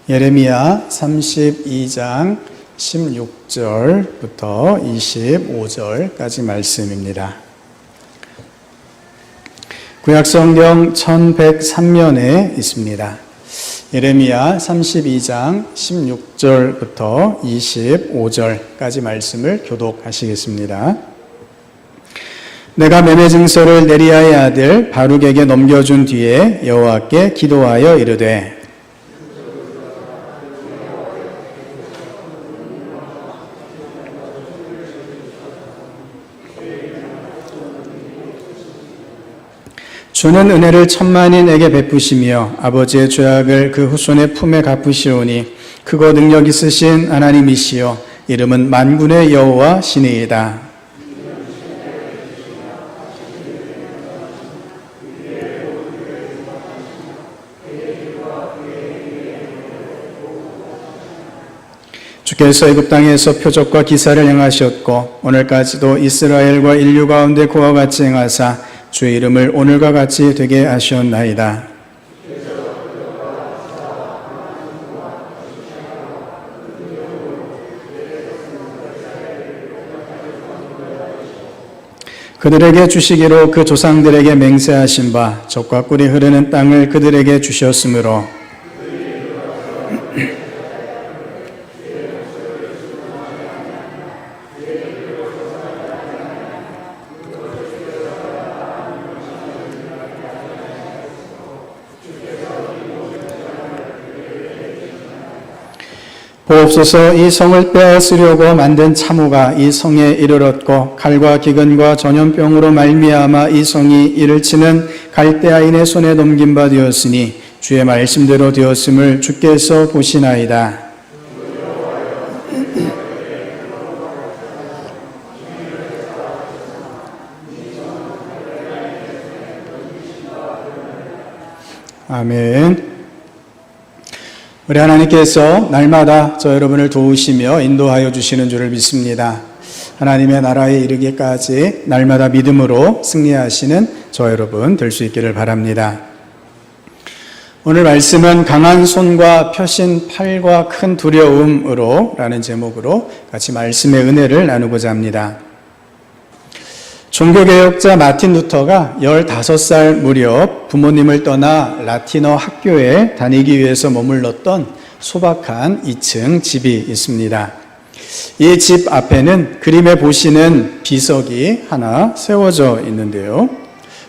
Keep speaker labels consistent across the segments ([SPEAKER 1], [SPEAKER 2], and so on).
[SPEAKER 1] 예레미야 32장 16절부터 25절까지 말씀입니다. 구약성경 1103면에 있습니다. 예레미야 32장 16절부터 25절까지 말씀을 교독하시겠습니다. 내가 매매 증서를 네리야의 아들 바룩에게 넘겨준 뒤에 여호와께 기도하여 이르되 주는 은혜를 천만인에게 베푸시며 아버지의 죄악을 그 후손의 품에 갚으시오니 크고 능력 있으신 하나님이시여 이름은 만군의 여호와 신이이다. 주께서 애굽 땅에서 표적과 기사를 행하셨고 오늘까지도 이스라엘과 인류 가운데 그와 같이 행하사 주의 이름을 오늘과 같이 되게 하셨나이다. 그들에게 주시기로 그 조상들에게 맹세하신 바 젖과 꿀이 흐르는 땅을 그들에게 주셨으므로 보옵소서. 이 성을 빼앗으려고 만든 참호가 이 성에 이르렀고 칼과 기근과 전염병으로 말미암아 이 성이 이를 치는 갈대아인의 손에 넘긴 바 되었으니 주의 말씀대로 되었음을 주께서 보시나이다. 아멘. 우리 하나님께서 날마다 저 여러분을 도우시며 인도하여 주시는 줄을 믿습니다. 하나님의 나라에 이르기까지 날마다 믿음으로 승리하시는 저 여러분 될 수 있기를 바랍니다. 오늘 말씀은 강한 손과 펴신 팔과 큰 두려움으로 라는 제목으로 같이 말씀의 은혜를 나누고자 합니다. 종교개혁자 마틴 루터가 15살 무렵 부모님을 떠나 라틴어 학교에 다니기 위해서 머물렀던 소박한 2층 집이 있습니다. 이 집 앞에는 그림에 보시는 비석이 하나 세워져 있는데요.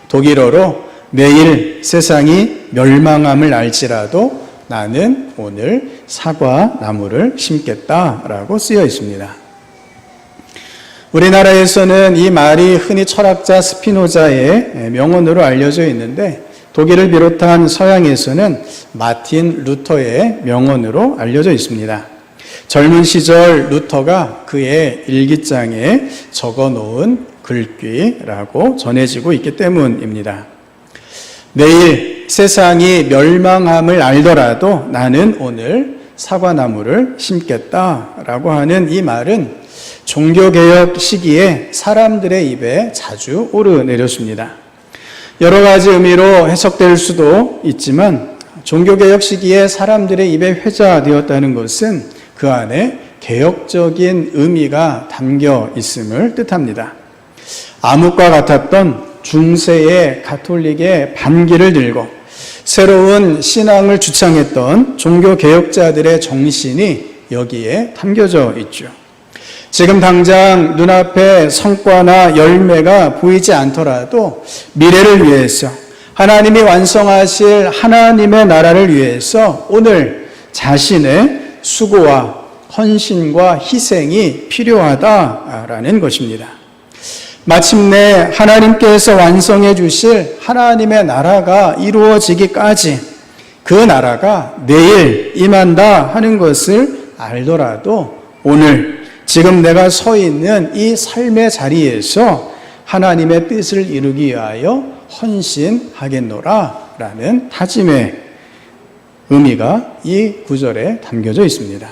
[SPEAKER 1] 독일어로 내일 세상이 멸망함을 알지라도 나는 오늘 사과 나무를 심겠다라고 쓰여 있습니다. 우리나라에서는 이 말이 흔히 철학자 스피노자의 명언으로 알려져 있는데 독일을 비롯한 서양에서는 마틴 루터의 명언으로 알려져 있습니다. 젊은 시절 루터가 그의 일기장에 적어놓은 글귀라고 전해지고 있기 때문입니다. 내일 세상이 멸망함을 알더라도 나는 오늘 사과나무를 심겠다라고 하는 이 말은 종교개혁 시기에 사람들의 입에 자주 오르내렸습니다. 여러 가지 의미로 해석될 수도 있지만 종교개혁 시기에 사람들의 입에 회자되었다는 것은 그 안에 개혁적인 의미가 담겨 있음을 뜻합니다. 암흑과 같았던 중세의 가톨릭의 반기를 들고 새로운 신앙을 주창했던 종교개혁자들의 정신이 여기에 담겨져 있죠. 지금 당장 눈앞에 성과나 열매가 보이지 않더라도 미래를 위해서 하나님이 완성하실 하나님의 나라를 위해서 오늘 자신의 수고와 헌신과 희생이 필요하다라는 것입니다. 마침내 하나님께서 완성해 주실 하나님의 나라가 이루어지기까지 그 나라가 내일 임한다 하는 것을 알더라도 오늘 지금 내가 서 있는 이 삶의 자리에서 하나님의 뜻을 이루기 위하여 헌신하겠노라 라는 다짐의 의미가 이 구절에 담겨져 있습니다.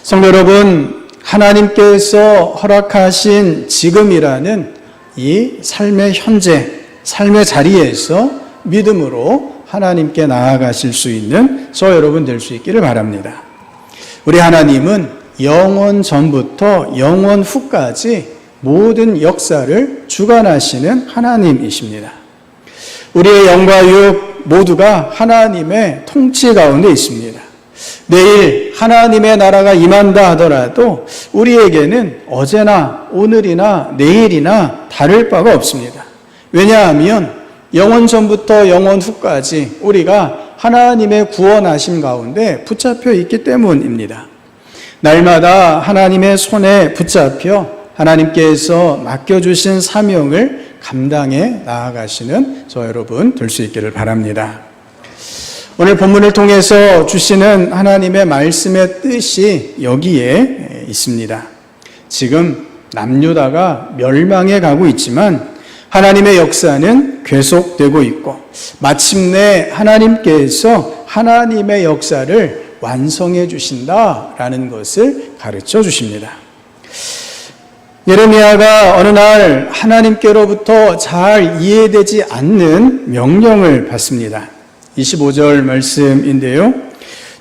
[SPEAKER 1] 성도 여러분, 하나님께서 허락하신 지금이라는 이 삶의 현재, 삶의 자리에서 믿음으로 하나님께 나아가실 수 있는 저 여러분 될 수 있기를 바랍니다. 우리 하나님은 영원 전부터 영원 후까지 모든 역사를 주관하시는 하나님이십니다. 우리의 영과 육 모두가 하나님의 통치 가운데 있습니다. 내일 하나님의 나라가 임한다 하더라도 우리에게는 어제나 오늘이나 내일이나 다를 바가 없습니다. 왜냐하면 영원 전부터 영원 후까지 우리가 하나님의 구원하심 가운데 붙잡혀 있기 때문입니다. 날마다 하나님의 손에 붙잡혀 하나님께서 맡겨주신 사명을 감당해 나아가시는 저 여러분 될 수 있기를 바랍니다. 오늘 본문을 통해서 주시는 하나님의 말씀의 뜻이 여기에 있습니다. 지금 남유다가 멸망해 가고 있지만 하나님의 역사는 계속되고 있고 마침내 하나님께서 하나님의 역사를 완성해 주신다라는 것을 가르쳐 주십니다. 예레미야가 어느 날 하나님께로부터 잘 이해되지 않는 명령을 받습니다. 25절 말씀인데요.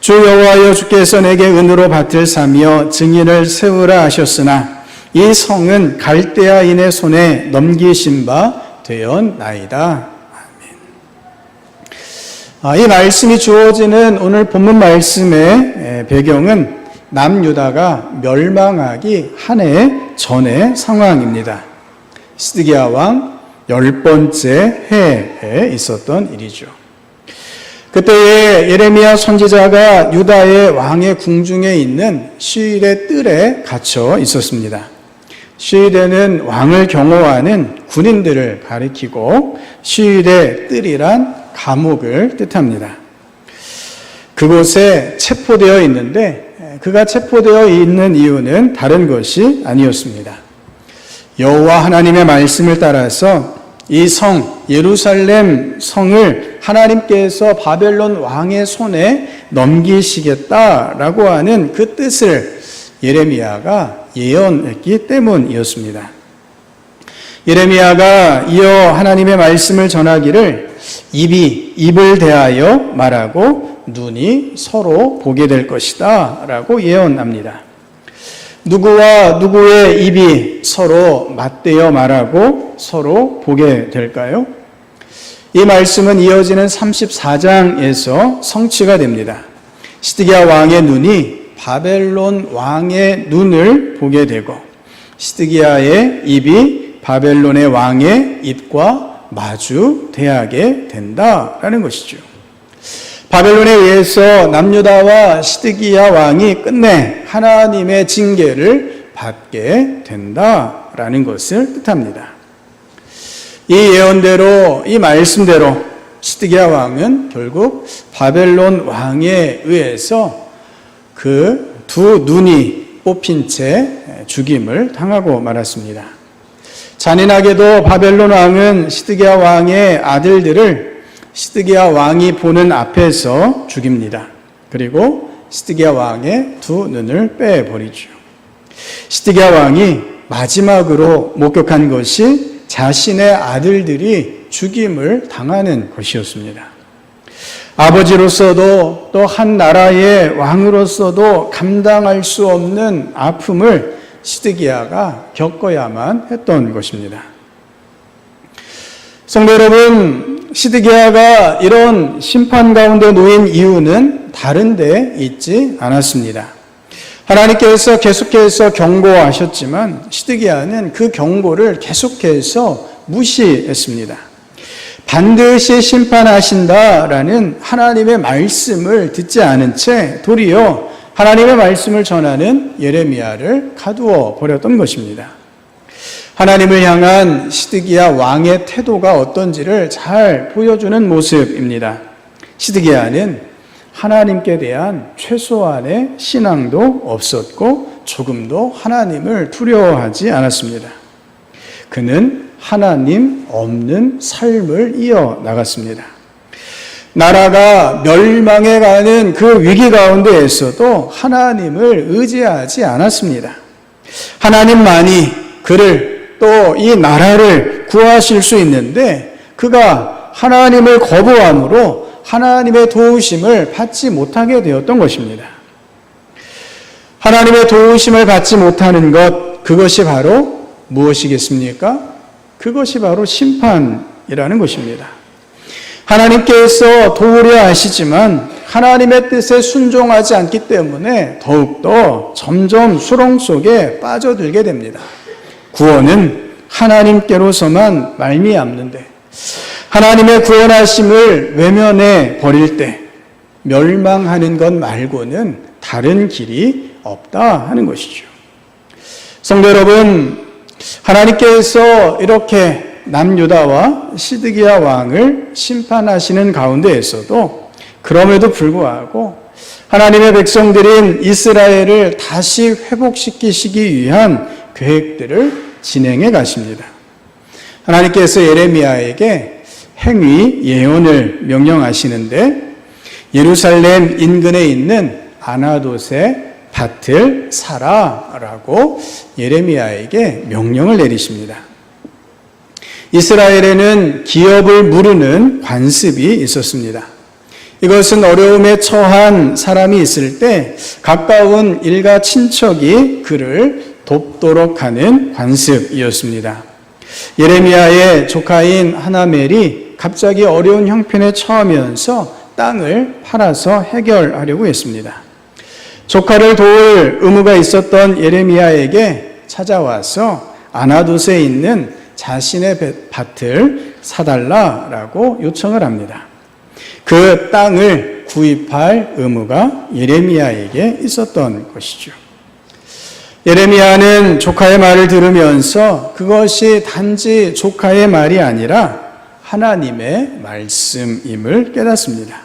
[SPEAKER 1] 주 여호와여 주께서 내게 은으로 밭을 사며 증인을 세우라 하셨으나 이 성은 갈대아인의 손에 넘기신 바 되었나이다. 아멘. 이 말씀이 주어지는 오늘 본문 말씀의 배경은 남유다가 멸망하기 한 해 전의 상황입니다. 시드기야 왕 10번째 해에 있었던 일이죠. 그때에 예레미야 선지자가 유다의 왕의 궁중에 있는 시위대 뜰에 갇혀 있었습니다. 시위대는 왕을 경호하는 군인들을 가리키고 시위대 뜰이란 감옥을 뜻합니다. 그곳에 체포되어 있는데 그가 체포되어 있는 이유는 다른 것이 아니었습니다. 여호와 하나님의 말씀을 따라서 이 성, 예루살렘 성을 하나님께서 바벨론 왕의 손에 넘기시겠다라고 하는 그 뜻을 예레미야가 예언했기 때문이었습니다. 예레미야가 이어 하나님의 말씀을 전하기를 입이 입을 대하여 말하고 눈이 서로 보게 될 것이다 라고 예언합니다. 누구와 누구의 입이 서로 맞대어 말하고 서로 보게 될까요? 이 말씀은 이어지는 34장에서 성취가 됩니다. 시드기야 왕의 눈이 바벨론 왕의 눈을 보게 되고 시드기야의 입이 바벨론의 왕의 입과 마주대하게 된다라는 것이죠. 바벨론에 의해서 남유다와 시드기야 왕이 끝내 하나님의 징계를 받게 된다라는 것을 뜻합니다. 이 예언대로, 이 말씀대로 시드기야 왕은 결국 바벨론 왕에 의해서 그 두 눈이 뽑힌 채 죽임을 당하고 말았습니다. 잔인하게도 바벨론 왕은 시드기야 왕의 아들들을 시드기야 왕이 보는 앞에서 죽입니다. 그리고 시드기야 왕의 두 눈을 빼버리죠. 시드기야 왕이 마지막으로 목격한 것이 자신의 아들들이 죽임을 당하는 것이었습니다. 아버지로서도 또 한 나라의 왕으로서도 감당할 수 없는 아픔을 시드기야가 겪어야만 했던 것입니다. 성도 여러분, 시드기야가 이런 심판 가운데 놓인 이유는 다른 데 있지 않았습니다. 하나님께서 계속해서 경고하셨지만 시드기야는 그 경고를 계속해서 무시했습니다. 반드시 심판하신다라는 하나님의 말씀을 듣지 않은 채 도리어 하나님의 말씀을 전하는 예레미야를 가두어 버렸던 것입니다. 하나님을 향한 시드기야 왕의 태도가 어떤지를 잘 보여주는 모습입니다. 시드기야는 하나님께 대한 최소한의 신앙도 없었고 조금도 하나님을 두려워하지 않았습니다. 그는 하나님 없는 삶을 이어나갔습니다. 나라가 멸망해 가는 그 위기 가운데에서도 하나님을 의지하지 않았습니다. 하나님만이 그를 또 이 나라를 구하실 수 있는데 그가 하나님을 거부함으로 하나님의 도우심을 받지 못하게 되었던 것입니다. 하나님의 도우심을 받지 못하는 것, 그것이 바로 무엇이겠습니까? 그것이 바로 심판이라는 것입니다. 하나님께서 도우려 하시지만 하나님의 뜻에 순종하지 않기 때문에 더욱더 점점 수렁 속에 빠져들게 됩니다. 구원은 하나님께로서만 말미암는데 하나님의 구원하심을 외면해 버릴 때 멸망하는 것 말고는 다른 길이 없다 하는 것이죠. 성도 여러분, 하나님께서 이렇게 남유다와 시드기야 왕을 심판하시는 가운데에서도 그럼에도 불구하고 하나님의 백성들인 이스라엘을 다시 회복시키시기 위한 계획들을 진행해 가십니다. 하나님께서 예레미야에게 행위 예언을 명령하시는데 예루살렘 인근에 있는 아나돗의 밭을 사라라고 예레미야에게 명령을 내리십니다. 이스라엘에는 기업을 무르는 관습이 있었습니다. 이것은 어려움에 처한 사람이 있을 때 가까운 일가 친척이 그를 돕도록 하는 관습이었습니다. 예레미야의 조카인 하나멜이 갑자기 어려운 형편에 처하면서 땅을 팔아서 해결하려고 했습니다. 조카를 도울 의무가 있었던 예레미야에게 찾아와서 아나돗에 있는 자신의 밭을 사달라라고 요청을 합니다. 그 땅을 구입할 의무가 예레미야에게 있었던 것이죠. 예레미야는 조카의 말을 들으면서 그것이 단지 조카의 말이 아니라 하나님의 말씀임을 깨닫습니다.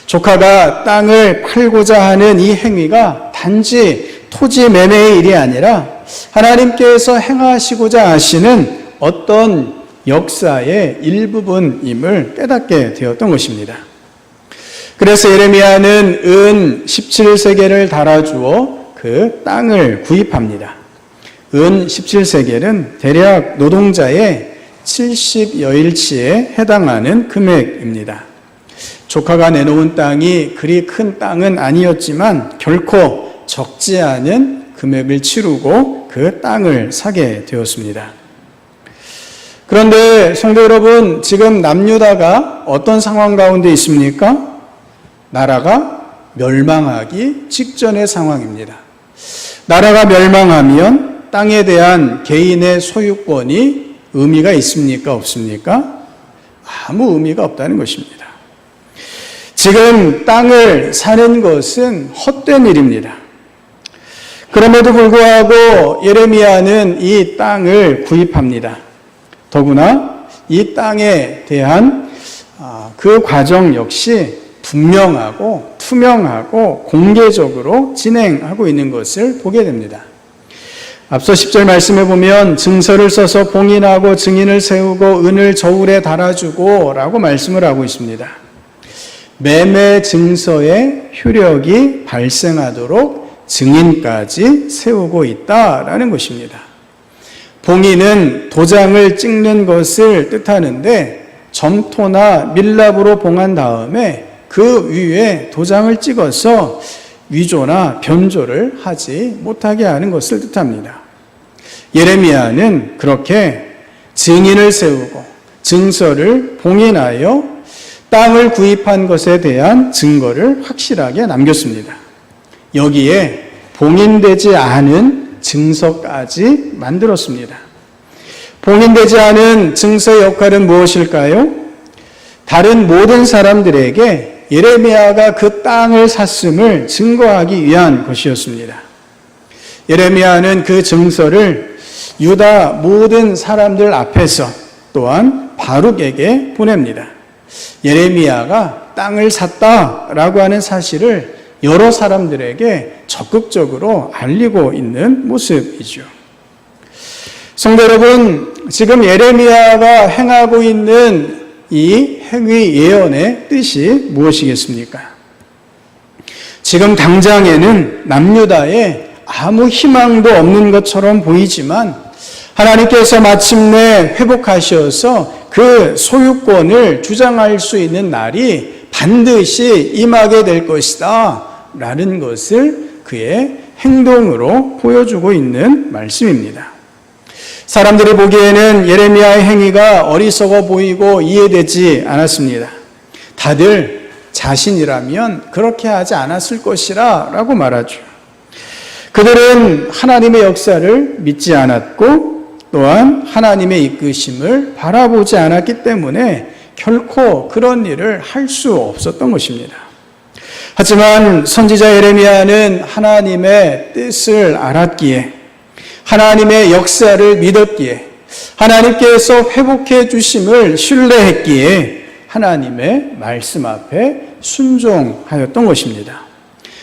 [SPEAKER 1] 조카가 땅을 팔고자 하는 이 행위가 단지 토지 매매의 일이 아니라 하나님께서 행하시고자 하시는 어떤 역사의 일부분임을 깨닫게 되었던 것입니다. 그래서 예레미야는 은 17세겔을 달아주어 그 땅을 구입합니다. 은 17세겔은 대략 노동자의 70여일치에 해당하는 금액입니다. 조카가 내놓은 땅이 그리 큰 땅은 아니었지만 결코 적지 않은 금액을 치르고 그 땅을 사게 되었습니다. 그런데 성도 여러분, 지금 남유다가 어떤 상황 가운데 있습니까? 나라가 멸망하기 직전의 상황입니다. 나라가 멸망하면 땅에 대한 개인의 소유권이 의미가 있습니까? 없습니까? 아무 의미가 없다는 것입니다. 지금 땅을 사는 것은 헛된 일입니다. 그럼에도 불구하고 예레미야는 이 땅을 구입합니다. 더구나 이 땅에 대한 그 과정 역시 분명하고 투명하고 공개적으로 진행하고 있는 것을 보게 됩니다. 앞서 10절 말씀에 보면 증서를 써서 봉인하고 증인을 세우고 은을 저울에 달아주고 라고 말씀을 하고 있습니다. 매매 증서의 효력이 발생하도록 증인까지 세우고 있다라는 것입니다. 봉인은 도장을 찍는 것을 뜻하는데 점토나 밀랍으로 봉한 다음에 그 위에 도장을 찍어서 위조나 변조를 하지 못하게 하는 것을 뜻합니다. 예레미야는 그렇게 증인을 세우고 증서를 봉인하여 땅을 구입한 것에 대한 증거를 확실하게 남겼습니다. 여기에 봉인되지 않은 증서까지 만들었습니다. 봉인되지 않은 증서의 역할은 무엇일까요? 다른 모든 사람들에게 예레미야가 그 땅을 샀음을 증거하기 위한 것이었습니다. 예레미야는 그 증서를 유다 모든 사람들 앞에서 또한 바룩에게 보냅니다. 예레미야가 땅을 샀다라고 하는 사실을 여러 사람들에게 적극적으로 알리고 있는 모습이죠. 성도 여러분, 지금 예레미야가 행하고 있는 이 행위 예언의 뜻이 무엇이겠습니까? 지금 당장에는 남유다에 아무 희망도 없는 것처럼 보이지만 하나님께서 마침내 회복하셔서 그 소유권을 주장할 수 있는 날이 반드시 임하게 될 것이다 라는 것을 그의 행동으로 보여주고 있는 말씀입니다. 사람들이 보기에는 예레미야의 행위가 어리석어 보이고 이해되지 않았습니다. 다들 자신이라면 그렇게 하지 않았을 것이라 라고 말하죠. 그들은 하나님의 역사를 믿지 않았고 또한 하나님의 이끄심을 바라보지 않았기 때문에 결코 그런 일을 할 수 없었던 것입니다. 하지만 선지자 예레미야는 하나님의 뜻을 알았기에, 하나님의 역사를 믿었기에, 하나님께서 회복해 주심을 신뢰했기에 하나님의 말씀 앞에 순종하였던 것입니다.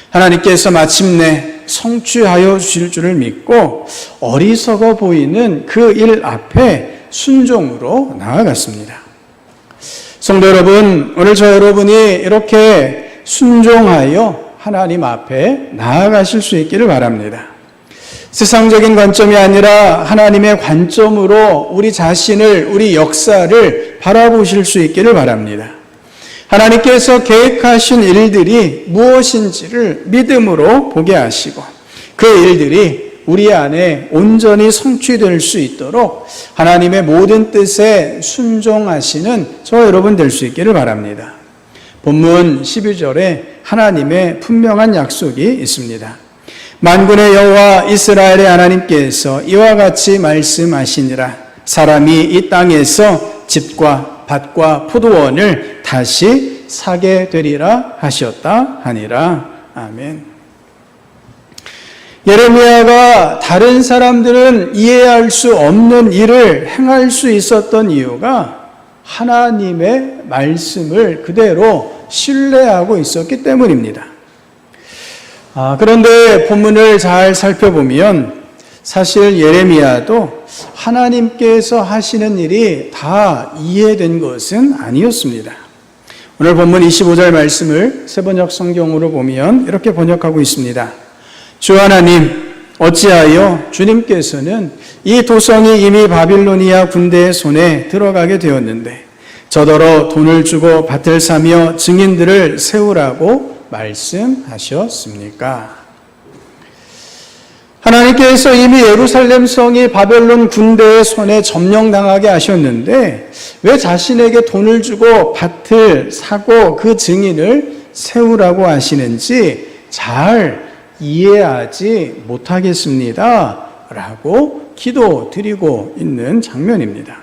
[SPEAKER 1] 하나님께서 마침내 성취하여 주실 줄을 믿고 어리석어 보이는 그 일 앞에 순종으로 나아갔습니다. 성도 여러분, 오늘 저 여러분이 이렇게 순종하여 하나님 앞에 나아가실 수 있기를 바랍니다. 세상적인 관점이 아니라 하나님의 관점으로 우리 자신을, 우리 역사를 바라보실 수 있기를 바랍니다. 하나님께서 계획하신 일들이 무엇인지를 믿음으로 보게 하시고 그 일들이 우리 안에 온전히 성취될 수 있도록 하나님의 모든 뜻에 순종하시는 저 여러분 될 수 있기를 바랍니다. 본문 12절에 하나님의 분명한 약속이 있습니다. 만군의 여호와 이스라엘의 하나님께서 이와 같이 말씀하시니라. 사람이 이 땅에서 집과 밭과 포도원을 다시 사게 되리라 하셨다 하니라. 아멘. 예레미야가 다른 사람들은 이해할 수 없는 일을 행할 수 있었던 이유가 하나님의 말씀을 그대로 신뢰하고 있었기 때문입니다. 그런데 본문을 잘 살펴보면 사실 예레미야도 하나님께서 하시는 일이 다 이해된 것은 아니었습니다. 오늘 본문 25절 말씀을 세번역 성경으로 보면 이렇게 번역하고 있습니다. 주 하나님, 어찌하여 주님께서는 이 도성이 이미 바빌로니아 군대의 손에 들어가게 되었는데 저더러 돈을 주고 밭을 사며 증인들을 세우라고 말씀하셨습니까? 하나님께서 이미 예루살렘 성이 바벨론 군대의 손에 점령당하게 하셨는데 왜 자신에게 돈을 주고 밭을 사고 그 증인을 세우라고 하시는지 잘 이해하지 못하겠습니다 라고 기도드리고 있는 장면입니다.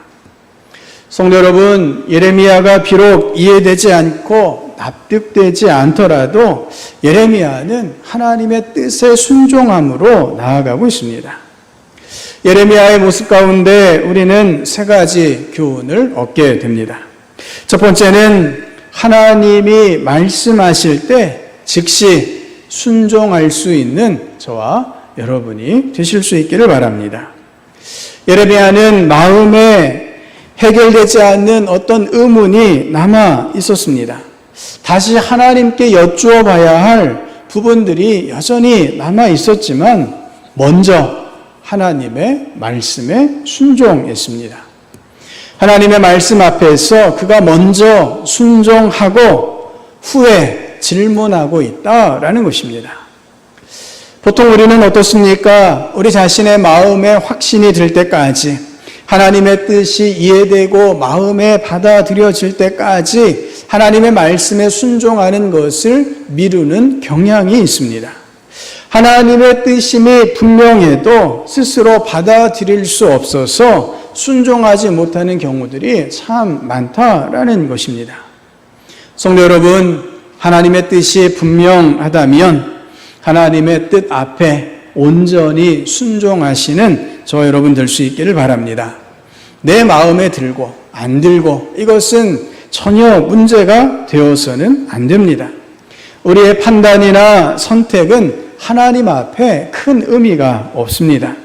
[SPEAKER 1] 성도 여러분, 예레미야가 비록 이해되지 않고 납득되지 않더라도 예레미야는 하나님의 뜻에 순종함으로 나아가고 있습니다. 예레미야의 모습 가운데 우리는 세 가지 교훈을 얻게 됩니다. 첫 번째는 하나님이 말씀하실 때 즉시 순종할 수 있는 저와 여러분이 되실 수 있기를 바랍니다. 예레미야는 마음에 해결되지 않는 어떤 의문이 남아 있었습니다. 다시 하나님께 여쭈어 봐야 할 부분들이 여전히 남아 있었지만 먼저 하나님의 말씀에 순종했습니다. 하나님의 말씀 앞에서 그가 먼저 순종하고 후에 질문하고 있다라는 것입니다. 보통 우리는 어떻습니까? 우리 자신의 마음에 확신이 들 때까지, 하나님의 뜻이 이해되고 마음에 받아들여질 때까지 하나님의 말씀에 순종하는 것을 미루는 경향이 있습니다. 하나님의 뜻임이 분명해도 스스로 받아들일 수 없어서 순종하지 못하는 경우들이 참 많다라는 것입니다. 성도 여러분, 하나님의 뜻이 분명하다면 하나님의 뜻 앞에 온전히 순종하시는 저 여러분 될 수 있기를 바랍니다. 내 마음에 들고 안 들고 이것은 전혀 문제가 되어서는 안 됩니다. 우리의 판단이나 선택은 하나님 앞에 큰 의미가 없습니다.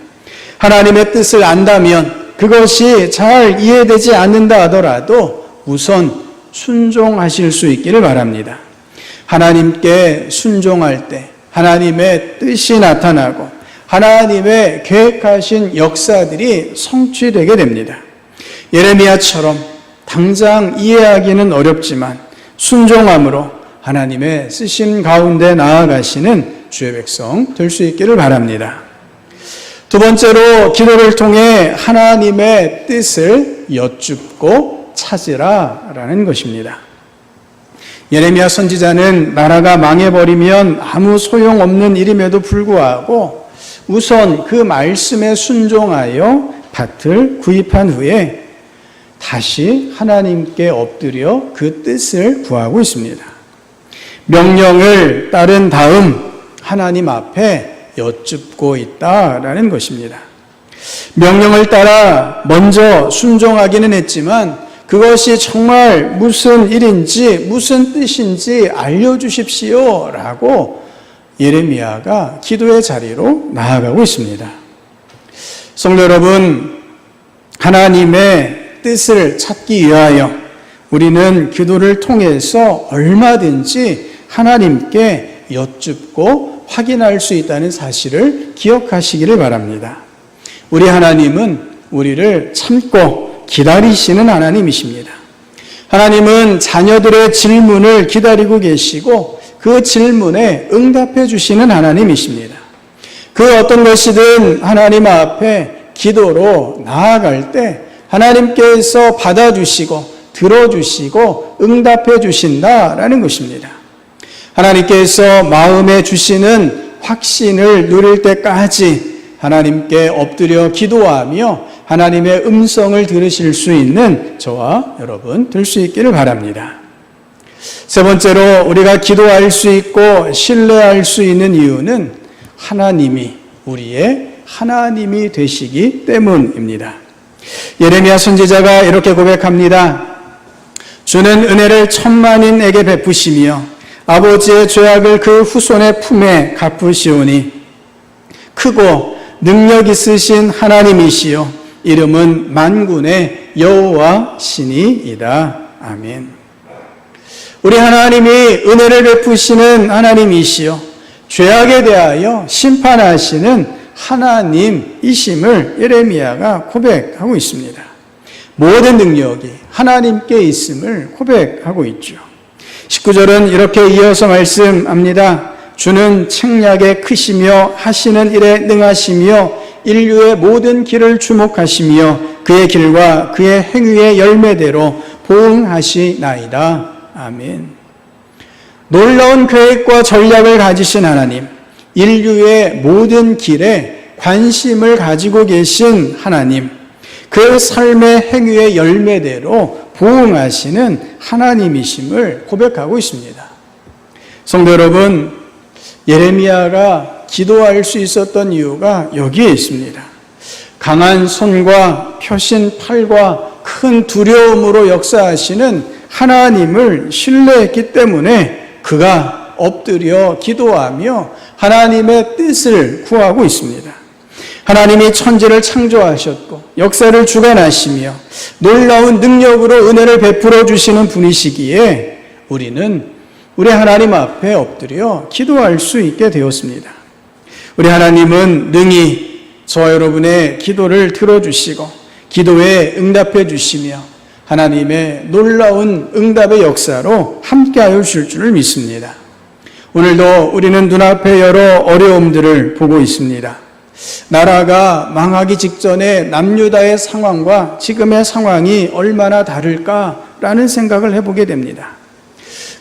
[SPEAKER 1] 하나님의 뜻을 안다면 그것이 잘 이해되지 않는다 하더라도 우선 순종하실 수 있기를 바랍니다. 하나님께 순종할 때 하나님의 뜻이 나타나고 하나님의 계획하신 역사들이 성취되게 됩니다. 예레미야처럼 당장 이해하기는 어렵지만 순종함으로 하나님의 쓰심 가운데 나아가시는 주의 백성 될 수 있기를 바랍니다. 두 번째로 기도를 통해 하나님의 뜻을 여쭙고 찾으라라는 것입니다. 예레미야 선지자는 나라가 망해버리면 아무 소용없는 일임에도 불구하고 우선 그 말씀에 순종하여 밭을 구입한 후에 다시 하나님께 엎드려 그 뜻을 구하고 있습니다. 명령을 따른 다음 하나님 앞에 여쭙고 있다라는 것입니다. 명령을 따라 먼저 순종하기는 했지만 그것이 정말 무슨 일인지 무슨 뜻인지 알려주십시오 라고 예레미야가 기도의 자리로 나아가고 있습니다. 성도 여러분, 하나님의 뜻을 찾기 위하여 우리는 기도를 통해서 얼마든지 하나님께 여쭙고 확인할 수 있다는 사실을 기억하시기를 바랍니다. 우리 하나님은 우리를 참고 기다리시는 하나님이십니다. 하나님은 자녀들의 질문을 기다리고 계시고 그 질문에 응답해 주시는 하나님이십니다. 그 어떤 것이든 하나님 앞에 기도로 나아갈 때 하나님께서 받아주시고 들어주시고 응답해 주신다라는 것입니다. 하나님께서 마음에 주시는 확신을 누릴 때까지 하나님께 엎드려 기도하며 하나님의 음성을 들으실 수 있는 저와 여러분 될 수 있기를 바랍니다. 세 번째로 우리가 기도할 수 있고 신뢰할 수 있는 이유는 하나님이 우리의 하나님이 되시기 때문입니다. 예레미야 선지자가 이렇게 고백합니다. 주는 은혜를 천만인에게 베푸시며 아버지의 죄악을 그 후손의 품에 갚으시오니 크고 능력 있으신 하나님이시요 이름은 만군의 여호와 신이이다. 아멘. 우리 하나님이 은혜를 베푸시는 하나님이시요 죄악에 대하여 심판하시는 하나님이심을 예레미야가 고백하고 있습니다. 모든 능력이 하나님께 있음을 고백하고 있죠. 19절은 이렇게 이어서 말씀합니다. 주는 책략에 크시며 하시는 일에 능하시며 인류의 모든 길을 주목하시며 그의 길과 그의 행위의 열매대로 보응하시나이다. 아멘. 놀라운 계획과 전략을 가지신 하나님, 인류의 모든 길에 관심을 가지고 계신 하나님, 그 삶의 행위의 열매대로 보응하시는 하나님이심을 고백하고 있습니다. 성도 여러분, 예레미야가 기도할 수 있었던 이유가 여기에 있습니다. 강한 손과 펴신 팔과 큰 두려움으로 역사하시는 하나님을 신뢰했기 때문에 그가 엎드려 기도하며 하나님의 뜻을 구하고 있습니다. 하나님이 천지를 창조하셨고 역사를 주관하시며 놀라운 능력으로 은혜를 베풀어 주시는 분이시기에 우리는 우리 하나님 앞에 엎드려 기도할 수 있게 되었습니다. 우리 하나님은 능히 저와 여러분의 기도를 들어주시고 기도에 응답해 주시며 하나님의 놀라운 응답의 역사로 함께하여 주실 줄을 믿습니다. 오늘도 우리는 눈앞에 여러 어려움들을 보고 있습니다. 나라가 망하기 직전의 남유다의 상황과 지금의 상황이 얼마나 다를까라는 생각을 해보게 됩니다.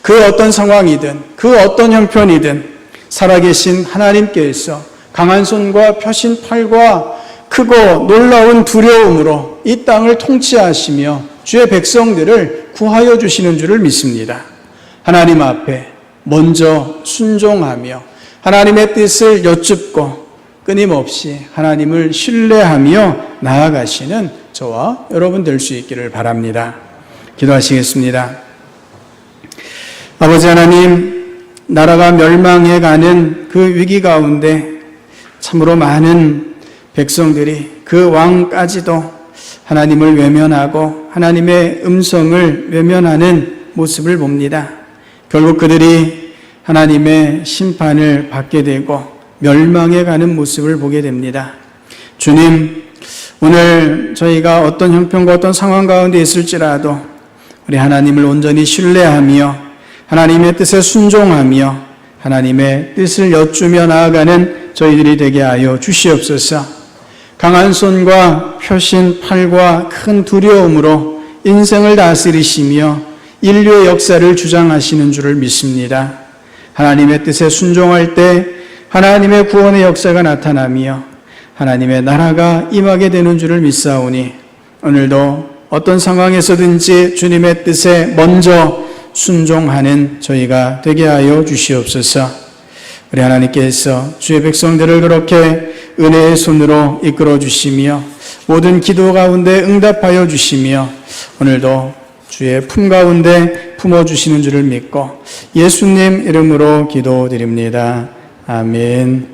[SPEAKER 1] 그 어떤 상황이든 그 어떤 형편이든 살아계신 하나님께서 강한 손과 펴신 팔과 크고 놀라운 두려움으로 이 땅을 통치하시며 주의 백성들을 구하여 주시는 줄을 믿습니다. 하나님 앞에 먼저 순종하며 하나님의 뜻을 여쭙고 끊임없이 하나님을 신뢰하며 나아가시는 저와 여러분 될 수 있기를 바랍니다. 기도하시겠습니다. 아버지 하나님, 나라가 멸망해가는 그 위기 가운데 참으로 많은 백성들이 그 왕까지도 하나님을 외면하고 하나님의 음성을 외면하는 모습을 봅니다. 결국 그들이 하나님의 심판을 받게 되고 멸망해가는 모습을 보게 됩니다. 주님, 오늘 저희가 어떤 형편과 어떤 상황 가운데 있을지라도 우리 하나님을 온전히 신뢰하며 하나님의 뜻에 순종하며 하나님의 뜻을 여쭈며 나아가는 저희들이 되게 하여 주시옵소서. 강한 손과 펴신 팔과 큰 두려움으로 인생을 다스리시며 인류의 역사를 주장하시는 줄을 믿습니다. 하나님의 뜻에 순종할 때 하나님의 구원의 역사가 나타나며 하나님의 나라가 임하게 되는 줄을 믿사오니 오늘도 어떤 상황에서든지 주님의 뜻에 먼저 순종하는 저희가 되게 하여 주시옵소서. 우리 하나님께서 주의 백성들을 그렇게 은혜의 손으로 이끌어 주시며 모든 기도 가운데 응답하여 주시며 오늘도 주의 품 가운데 품어주시는 줄을 믿고 예수님 이름으로 기도드립니다. 아멘.